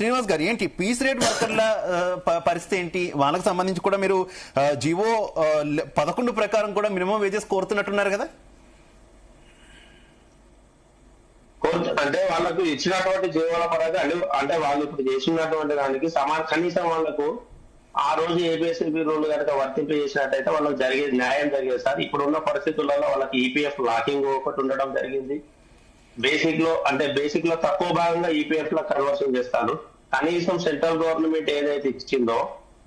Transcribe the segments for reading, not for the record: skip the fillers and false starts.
శ్రీనివాస్ గారు, ఏంటి piece rate వర్కర్ల పరిస్థితి ఏంటి? వాళ్ళకి సంబంధించి కూడా మీరు జీవో 11 ప్రకారం కూడా మినిమం వేజెస్ కోరుతున్నట్టున్నారు కదా? అంటే వాళ్ళకు ఇచ్చినటువంటి జీవోల పరంగా అంటే వాళ్ళు ఇప్పుడు చేసినటువంటి దానికి కనీసం వాళ్ళకు ఆ రోజు ఏబిఎస్బి రూల్ కనుక వర్తింప చేసినట్టయితే వాళ్ళకి జరిగేది న్యాయం జరిగేది సార్. ఇప్పుడున్న పరిస్థితులలో వాళ్ళకి ఈపీఎఫ్ లాకింగ్ ఒకటి ఉండడం జరిగింది. బేసిక్ లో తక్కువ భాగంగా ఈపీఎఫ్ లో కన్వర్షన్ చేస్తారు. కనీసం సెంట్రల్ గవర్నమెంట్ ఏదైతే ఇచ్చిందో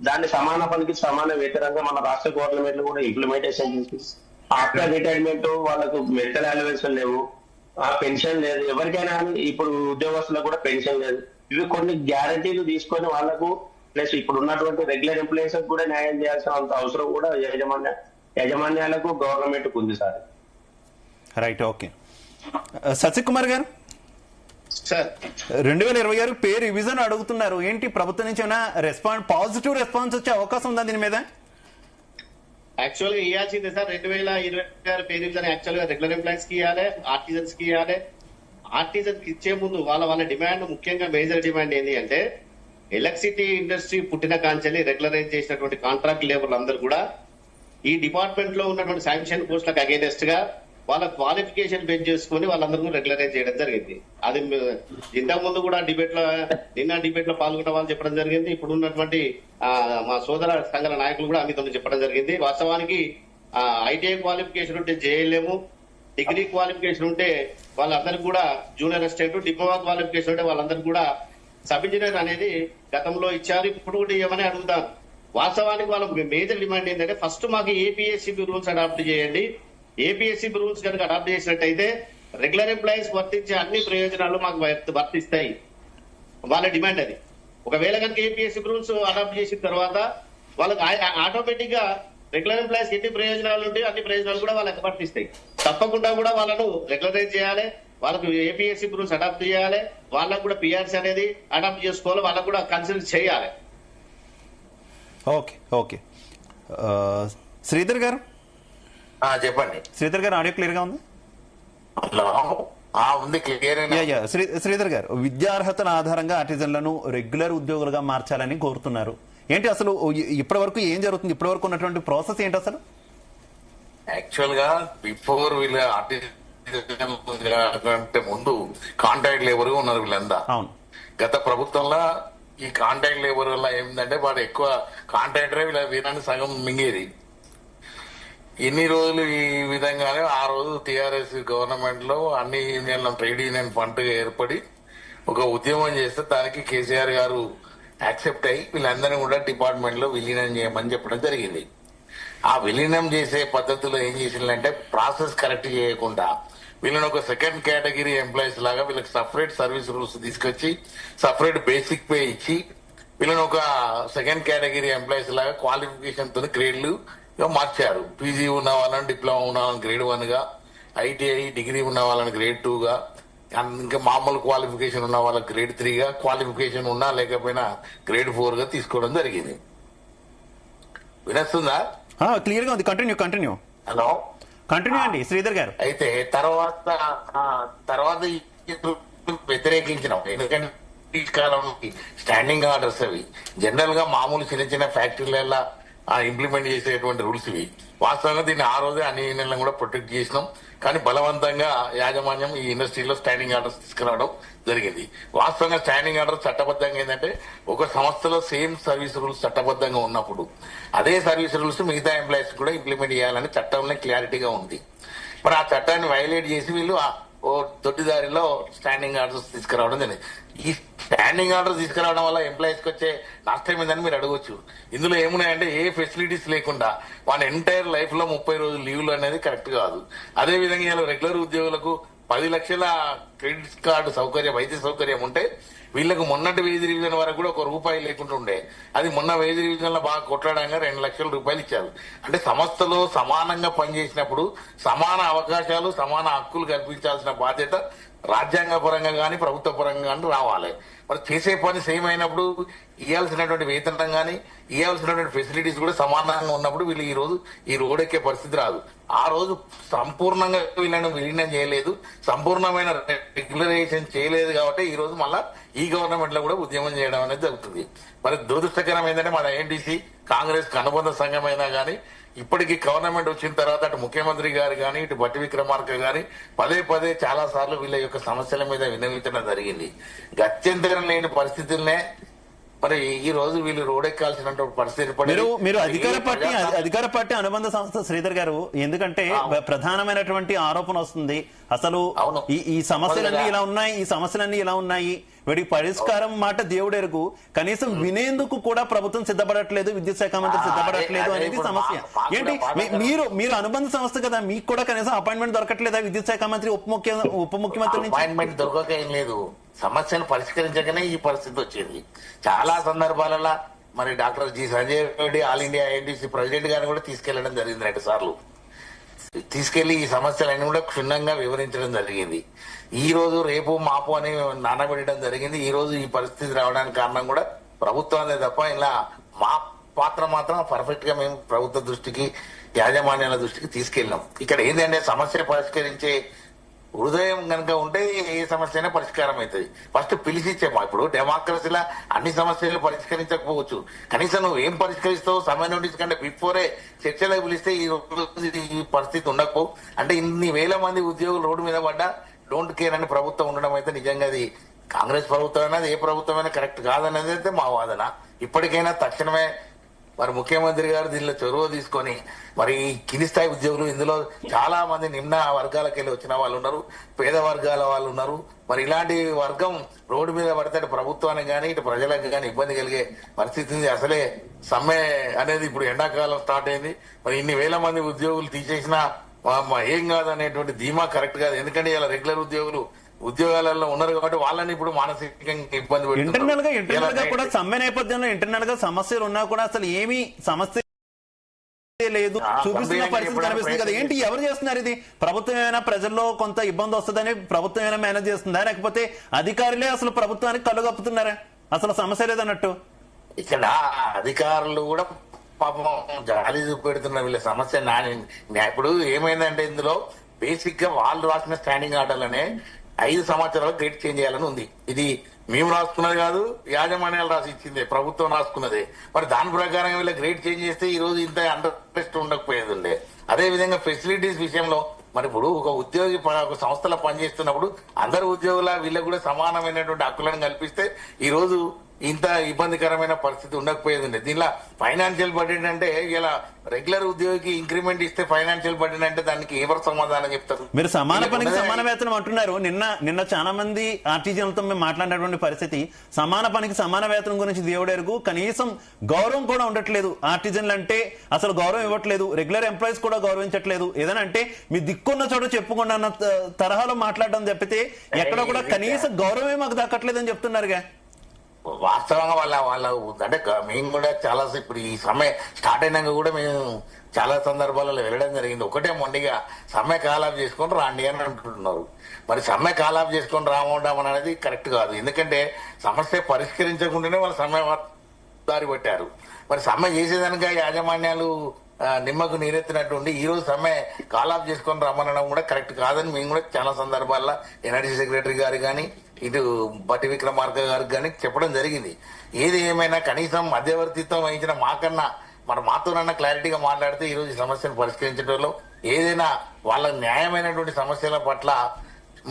దాన్ని సమాన పనికి సమాన వేతనంగా మన రాష్ట్ర గవర్నమెంట్ కూడా ఇంప్లిమెంటేషన్ చేసి ఆఫ్టర్ రిటైర్మెంట్ వాళ్ళకు మెడికల్ అలవెన్స్ లేవు, పెన్షన్ లేదు, ఎవరికైనా ఇప్పుడు ఉద్యోగస్తులకు కూడా పెన్షన్ లేదు. ఇవి కొన్ని గ్యారంటీలు తీసుకొని వాళ్ళకు ప్లస్ ఇప్పుడు ఉన్నటువంటి రెగ్యులర్ ఎంప్లాయీస్ కూడా న్యాయం చేయాల్సిన అంత అవసరం కూడా యాజమాన్యాలకు గవర్నమెంట్ ఉంది sir. Right, okay. Sachik Kumar గారు, సార్ 2026 పే రివిజన్ అడుగుతున్నారు. ఏంటి ప్రభుత్వం నుంచి ఏమైనా పాజిటివ్ రెస్పాన్స్ వచ్చే అవకాశం ఉందా దీని మీద? యాక్చువల్ గా ఇవ్వాల్సిందే సార్. 2026 పే రివిజన్ యాక్చువల్ గా రెగ్యులర్ ఎంప్లాయీస్ కి ఇవ్వాలి, ఆర్టిజన్స్ కి ఇవ్వాలి. ఆర్టిజన్స్ కి ఇచ్చే ముందు వాళ్ళ డిమాండ్, ముఖ్యంగా మేజర్ డిమాండ్ ఏంటి అంటే ఎలక్ట్రిసిటీ ఇండస్ట్రీ పుట్టిన కాంచెల్లి రెగ్యులరైజ్ చేసినటువంటి కాంట్రాక్ట్ లేబర్లు అందరూ కూడా ఈ డిపార్ట్మెంట్ లో ఉన్నటువంటి శాంక్షన్ పోస్టులకు అగేనెస్ట్ గా వాళ్ళ క్వాలిఫికేషన్ బేస్ చేసుకుని వాళ్ళందరూ రెగ్యులరైజ్ చేయడం జరిగింది. అది ఇంతకు ముందు కూడా నిన్న డిబేట్ లో పాల్గొన్న వాళ్ళు చెప్పడం జరిగింది. ఇప్పుడు ఉన్నటువంటి మా సోదర సంఘాల నాయకులు కూడా మీతో చెప్పడం జరిగింది. వాస్తవానికి ఐటీఐ క్వాలిఫికేషన్ ఉంటే జేఎల్ఎం, డిగ్రీ క్వాలిఫికేషన్ ఉంటే వాళ్ళందరికీ కూడా జూనియర్ అసిస్టెంట్, డిప్లొమా క్వాలిఫికేషన్ ఉంటే వాళ్ళందరికీ కూడా సబ్ ఇంజనీర్ అనేది గతంలో ఇచ్చారు, ఇప్పుడు కూడా ఇవ్వమని అడుగుతారు. వాస్తవానికి వాళ్ళ మేజర్ డిమాండ్ ఏంటంటే ఫస్ట్ మాకు ఏపీఎస్సీబీ రూల్స్ అడాప్ట్ చేయండి. ఏపీఎస్సీబీ రూల్స్ కనుక అడాప్ట్ చేసినట్టయితే రెగ్యులర్ ఎంప్లాయీస్ వర్తించే అన్ని ప్రయోజనాలు మాకు వర్తిస్తాయి. వాళ్ళ డిమాండ్ అది. ఒకవేళ కనుక ఏపీఎస్సీబీ రూల్స్ అడాప్ట్ చేసిన తర్వాత వాళ్ళకి ఆటోమేటిక్ గా రెగ్యులర్ ఎంప్లాయీస్ ఎన్ని ప్రయోజనాలు ఉంటాయి అన్ని ప్రయోజనాలు కూడా వాళ్ళకి వర్తిస్తాయి. తప్పకుండా కూడా వాళ్ళను రెగ్యులరైజ్ చేయాలి, వాళ్ళకు ఏపీఎస్సీ రూల్స్ అడాప్ట్ చేయాలి, వాళ్ళకు కూడా పిఆర్సీ అనేది అడాప్ట్ చేసుకోవాలి, వాళ్ళకు కూడా కన్సిడర్ చేయాలి. Okay, okay. శ్రీధర్ గారు చెప్పండి. శ్రీధర్ గారు, ఆడియో క్లియర్ గా ఉంది? ఉంది, క్లియర్. శ్రీధర్ గారు, విద్యార్హతల ఆధారంగా ఆర్టిజన్లను రెగ్యులర్ ఉద్యోగులుగా మార్చాలని కోరుతున్నారు. ఏంటి అసలు ఇప్పటి వరకు ఏం జరుగుతుంది? ఇప్పటి వరకు ఉన్నటువంటి ప్రాసెస్ ఏంటి అసలు? యాక్చువల్ గా బిఫోర్ వీళ్ళ అంటే ముందు కాంట్రాక్ట్ లేబర్ గా ఉన్నారు వీళ్ళంతా. గత ప్రభుత్వంలో ఈ కాంట్రాక్ట్ లేబర్ వల్ల ఏమిటంటే వాడు ఎక్కువ కాంట్రాక్టరే వీళ్ళ వీరాన్ని సగం మింగేది. ఎన్ని రోజులు ఈ విధంగానే ఆ రోజు టీఆర్ఎస్ గవర్నమెంట్ లో అన్ని యూనియన్ల ట్రేడ్ యూనియన్ ఫండ్ ఏర్పడి ఒక ఉద్యమం చేస్తే దానికి కేసీఆర్ గారు యాక్సెప్ట్ అయ్యి వీళ్ళందరినీ కూడా డిపార్ట్మెంట్ లో విలీనం చేయమని చెప్పడం జరిగింది. ఆ విలీనం చేసే పద్ధతిలో ఏం చేసిందంటే ప్రాసెస్ కరెక్ట్ చేయకుండా వీళ్ళని ఒక సెకండ్ కేటగిరీ ఎంప్లాయీస్ లాగా వీళ్ళకి సపరేట్ సర్వీస్ రూల్స్ తీసుకొచ్చి సపరేట్ బేసిక్ పే ఇచ్చి వీళ్ళని ఒక సెకండ్ కేటగిరీ ఎంప్లాయీస్ లాగా క్వాలిఫికేషన్ తో గ్రేడ్లు మార్చారు. పీజీ ఉన్న వాళ్ళని, డిప్లొమా ఉన్న వాళ్ళని గ్రేడ్ 1 గా, ఐటీఐ డిగ్రీ ఉన్న వాళ్ళని గ్రేడ్ 2 గా, ఇంకా మామూలు క్వాలిఫికేషన్ ఉన్న వాళ్ళకి గ్రేడ్ 3 గా, క్వాలిఫికేషన్ ఉన్నా లేకపోయినా గ్రేడ్ 4 గా తీసుకోవడం జరిగింది. వినస్తుందా? క్లియర్ గా ఉంది. కంటిన్యూ. హలో, కంటిన్యూ అండి శ్రీధర్ గారు. అయితే తర్వాత వ్యతిరేకించినాం. ఎందుకంటే ఈ కాలంలో స్టాండింగ్ ఆర్డర్స్ అవి జనరల్ గా మామూలు చిన్న చిన్న ఫ్యాక్టరీలలో ఇంప్లిమెంట్ చేసేటువంటి రూల్స్ ఇవి. వాస్తవంగా దీన్ని ఆ రోజే అన్ని యూనియన్లను కూడా ప్రొటెక్ట్ చేసినాం. కానీ బలవంతంగా యాజమాన్యం ఈ ఇండస్ట్రీలో స్టాండింగ్ ఆర్డర్స్ తీసుకురావడం జరిగింది. వాస్తవంగా స్టాండింగ్ ఆర్డర్ చట్టబద్ధంగా ఏంటంటే ఒక సంస్థలో సేమ్ సర్వీస్ రూల్స్ చట్టబద్ధంగా ఉన్నప్పుడు అదే సర్వీస్ రూల్స్ మిగతా ఎంప్లాయీస్ కూడా ఇంప్లిమెంట్ చేయాలని చట్టంలో క్లారిటీగా ఉంది. మరి ఆ చట్టాన్ని వైలేట్ చేసి వీళ్ళు ఓ దొడ్డిదారిలో స్టాండింగ్ ఆర్డర్స్ తీసుకురావడం జరిగింది. ఈ స్టాండింగ్ ఆర్డర్ తీసుకురావడం వల్ల ఎంప్లాయీస్ కి వచ్చే నష్టం ఏందని మీరు అడగొచ్చు. ఇందులో ఏమున్నాయంటే ఏ ఫెసిలిటీస్ లేకుండా వాళ్ళ ఎంటైర్ లైఫ్ లో 30 రోజులు లీవ్లు అనేది కరెక్ట్ కాదు. అదే విధంగా ఇలా రెగ్యులర్ ఉద్యోగులకు 10 లక్షల క్రెడిట్ కార్డు సౌకర్యం, వైద్య సౌకర్యం ఉంటే వీళ్లకు మొన్నటి వేజ్ రివిజన్ వరకు కూడా ₹1 లేకుండా ఉండే. అది మొన్న వేజ్ రివిజన్ లో బాగా కొట్లాడంగా ₹2 లక్షలు ఇచ్చారు. అంటే సంస్థలో సమానంగా పనిచేసినప్పుడు సమాన అవకాశాలు, సమాన హక్కులు కల్పించాల్సిన బాధ్యత రాజ్యాంగ పరంగా కానీ ప్రభుత్వ పరంగా కానీ రావాలి. మరి చేసే పని సేమ్ అయినప్పుడు ఇవ్వాల్సినటువంటి వేతనం కానీ ఇవ్వాల్సినటువంటి ఫెసిలిటీస్ కూడా సమానంగా ఉన్నప్పుడు వీళ్ళు ఈ రోజు ఈ రోడ్ ఎక్కే పరిస్థితి రాదు. ఆ రోజు సంపూర్ణంగా వీళ్ళని విలీనం చేయలేదు, సంపూర్ణమైన రెగ్యులరైజేషన్ చేయలేదు కాబట్టి ఈ రోజు మళ్ళా ఈ గవర్నమెంట్ లో కూడా ఉద్యమం చేయడం అనేది జరుగుతుంది. మరి దురదృష్టకరం ఏంటంటే మన ఏఎన్టీసీ కాంగ్రెస్ కు అనుబంధ సంఘం అయినా కానీ ఇప్పటికీ గవర్నమెంట్ వచ్చిన తర్వాత అటు ముఖ్యమంత్రి గారు కానీ ఇటు బట్టి విక్రమార్క గాని పదే పదే చాలా సార్లు వీళ్ళ యొక్క సమస్యల మీద విన్నవించడం జరిగింది. గత్యంతరం లేని పరిస్థితులనే మరి ఈ రోజు వీళ్ళు రోడ్డెక్కాల్సిన పరిస్థితి మీరు అధికార పార్టీ అనుబంధ సంస్థ శ్రీధర్ గారు, ఎందుకంటే ప్రధానమైనటువంటి ఆరోపణ వస్తుంది అసలు ఈ సమస్యలన్నీ ఇలా ఉన్నాయి, ఈ సమస్యలన్నీ ఇలా ఉన్నాయి, వీటికి పరిష్కారం మాట దేవుడెరుగు, కనీసం వినేందుకు కూడా ప్రభుత్వం సిద్ధపడట్లేదు, విద్యుత్ శాఖ మంత్రి సిద్ధపడట్లేదు అనేది సమస్య. ఏంటి మీరు అనుబంధ సంస్థ కదా, మీకు కూడా కనీసం అపాయింట్మెంట్ దొరకట్లేదా విద్యుత్ శాఖ మంత్రి ఉప ముఖ్యమంత్రి నుంచి? అపాయింట్మెంట్ దొరకక ఏం లేదు, సమస్యను పరిష్కరించగానే ఈ పరిస్థితి వచ్చింది. చాలా సందర్భాలలో మరి doctor G Sanjay Reddy all India INTUC president గారిని కూడా తీసుకెళ్లడం జరిగింది. 2 సార్లు తీసుకెళ్లి ఈ సమస్యలన్నీ కూడా క్షుణ్ణంగా వివరించడం జరిగింది. ఈ రోజు రేపు మాపు అని నానబెట్టడం జరిగింది. ఈ రోజు ఈ పరిస్థితి రావడానికి కారణం కూడా ప్రభుత్వాలే తప్ప ఇలా మా పాత్ర మాత్రం పర్ఫెక్ట్ గా మేము ప్రభుత్వ దృష్టికి యాజమాన్యాల దృష్టికి తీసుకెళ్ళినాం. ఇక్కడ ఏంటంటే సమస్య పరిష్కరించే హృదయం కనుక ఉంటే ఏ సమస్య అయినా పరిష్కారం అవుతుంది. ఫస్ట్ పిలిచిచ్చేమా, ఇప్పుడు డెమోక్రసీలో అన్ని సమస్యలు పరిష్కరించకపోవచ్చు, కనీసం నువ్వు ఏం పరిష్కరిస్తావు సమయ నోటీస్ కంటే బిఫోరే చర్చలకు పిలిస్తే ఈ పరిస్థితి ఉండకపోవు. అంటే ఇన్ని వేల మంది ఉద్యోగులు రోడ్డు మీద పడ్డా డోంట్ కేర్ అని ప్రభుత్వం ఉండడం అయితే నిజంగా అది కాంగ్రెస్ ప్రభుత్వం అనేది ఏ ప్రభుత్వమైనా కరెక్ట్ కాదనేది అయితే మా వాదన. ఇప్పటికైనా తక్షణమే మరి ముఖ్యమంత్రి గారు దీనిలో చొరవ తీసుకొని మరి కింది స్థాయి ఉద్యోగులు, ఇందులో చాలా మంది నిమ్న వర్గాలకు వెళ్ళి వచ్చిన వాళ్ళు ఉన్నారు, పేద వర్గాల వాళ్ళు ఉన్నారు. మరి ఇలాంటి వర్గం రోడ్డు మీద పడితే ప్రభుత్వానికి కానీ ఇటు ప్రజలకు కానీ ఇబ్బంది కలిగే పరిస్థితి ఉంది. అసలే సమ్మె అనేది ఇప్పుడు ఎండాకాలం స్టార్ట్ అయింది. మరి ఇన్ని వేల మంది ఉద్యోగులు తీసేసినా ఏం కాదు అనేటువంటి ధీమా కరెక్ట్ కాదు. ఎందుకంటే ఇలా రెగ్యులర్ ఉద్యోగాలలో ఉన్నారు కాబట్టి వాళ్ళని ఇప్పుడు మానసికంగా ఇబ్బంది పెడుతున్నారు. ఇంటర్నల్ గా కూడా సమ్మె నేపథ్యంలో ఇంటర్నల్ గా సమస్యలు ఉన్నా కూడా అసలు ఏమీ సమస్య లేదు చూపిస్తున్న పరిస్థితి కనిపిస్తుంది కదా. ఏంటి ఎవరు చేస్తున్నారు ఇది? ప్రభుత్వం ఏమైనా ప్రజల్లో కొంత ఇబ్బంది వస్తుందని ప్రభుత్వం ఏమైనా మేనేజ్ చేస్తుందా, లేకపోతే అధికారులే అసలు ప్రభుత్వానికి కళ్ళు కప్పుతున్నారా అసలు సమస్య లేదన్నట్టు? ఇక్కడ అధికారులు కూడా పాపం జాలి చూపెడుతున్నారు వీళ్ళ సమస్య. ఇప్పుడు ఏమైందంటే ఇందులో బేసిక్ గా వాళ్ళు రాసిన స్టాండింగ్ ఆర్డర్లనే 5 సంవత్సరాలు గ్రేడ్ చేంజ్ చేయాలని ఉంది. ఇది మేము రాసుకున్నది కాదు, యాజమాన్యాలు రాసి ఇచ్చిందే, ప్రభుత్వం రాసుకున్నదే. మరి దాని ప్రకారం వీళ్ళ గ్రేడ్ చేంజ్ చేస్తే ఈ రోజు ఇంత అండర్స్టెస్ట్ ఉండకపోయేది ఉండే. అదే విధంగా ఫెసిలిటీస్ విషయంలో మరి ఇప్పుడు ఒక ఉద్యోగి ఒక సంస్థలో పనిచేస్తున్నప్పుడు అందరు ఉద్యోగుల వీళ్ళకు కూడా సమానమైనటువంటి హక్కులను కల్పిస్తే ఈ రోజు ఇంత ఇబ్బందికరమైన పరిస్థితి ఉండకపోయేది ఉండే. దీనిలో ఫైనాన్షియల్ బడ్జెట్ అంటే ఇలా రెగ్యులర్ ఉద్యోగికి ఇంక్రిమెంట్ ఇస్తే ఫైనాన్షియల్ బడ్జెట్ అంటే దానికి ఎవరు సమాధానం చెప్తారు? మీరు సమాన పనికి సమాన వేతనం అంటున్నారు. నిన్న చాలా మంది ఆర్టిజన్లతో మేము మాట్లాడినటువంటి పరిస్థితి, సమాన పనికి సమాన వేతనం గురించి దేవుడెరుగు, కనీసం గౌరవం కూడా ఉండట్లేదు. ఆర్టిజన్లు అంటే అసలు గౌరవం ఇవ్వట్లేదు, రెగ్యులర్ ఎంప్లాయీస్ కూడా గౌరవించట్లేదు. ఏదైనా అంటే మీ దిక్కున్న చోట చెప్పుకుండా అన్న తరహాలో మాట్లాడడం తప్పితే ఎక్కడ కూడా కనీస గౌరవమే మాకు దక్కట్లేదని చెప్తున్నారుగా. వాస్తవంగా వాళ్ళ అంటే మేము కూడా చాలా ఇప్పుడు ఈ సమ్మె స్టార్ట్ అయినాక కూడా మేము చాలా సందర్భాలలో వెళ్ళడం జరిగింది. ఒకటే మొండిగా సమ్మె కాలాఫ్ చేసుకొని రాండి అని అంటున్నారు. మరి సమ్మె కాలాఫ్ చేసుకొని రావడం అనేది కరెక్ట్ కాదు. ఎందుకంటే సమస్య పరిష్కరించకుండానే వాళ్ళు సమ్మె దారి పట్టారు. మరి సమ్మె చేసేదానిక యాజమాన్యాలు నిమ్మకు నీరెత్తినట్టుండి ఈ రోజు సమ్మె కాలాఫ్ చేసుకొని రమ్మనడం కూడా కరెక్ట్ కాదని మేము కూడా చాలా సందర్భాల్లో ఎనర్జీ సెక్రటరీ గారు కానీ ఇటు బట్టి విక్రమార్క గారికి కానీ చెప్పడం జరిగింది. ఏది ఏమైనా కనీసం మధ్యవర్తిత్వం వహించిన మాకన్నా మాతోనన్నా క్లారిటీగా మాట్లాడితే ఈ రోజు ఈ సమస్యను పరిష్కరించడంలో ఏదైనా వాళ్ళ న్యాయమైనటువంటి సమస్యల పట్ల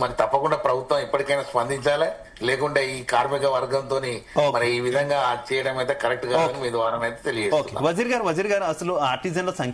మరి తప్పకుండా ప్రభుత్వం ఇప్పటికైనా స్పందించాలి. లేకుంటే ఈ కార్మిక వర్గంతో మరి ఈ విధంగా చేయడం అయితే కరెక్ట్ కాదని మీ ద్వారా అయితే తెలియదు. వజీర్ గారు అసలు ఆర్టిజన్ల సంఖ్య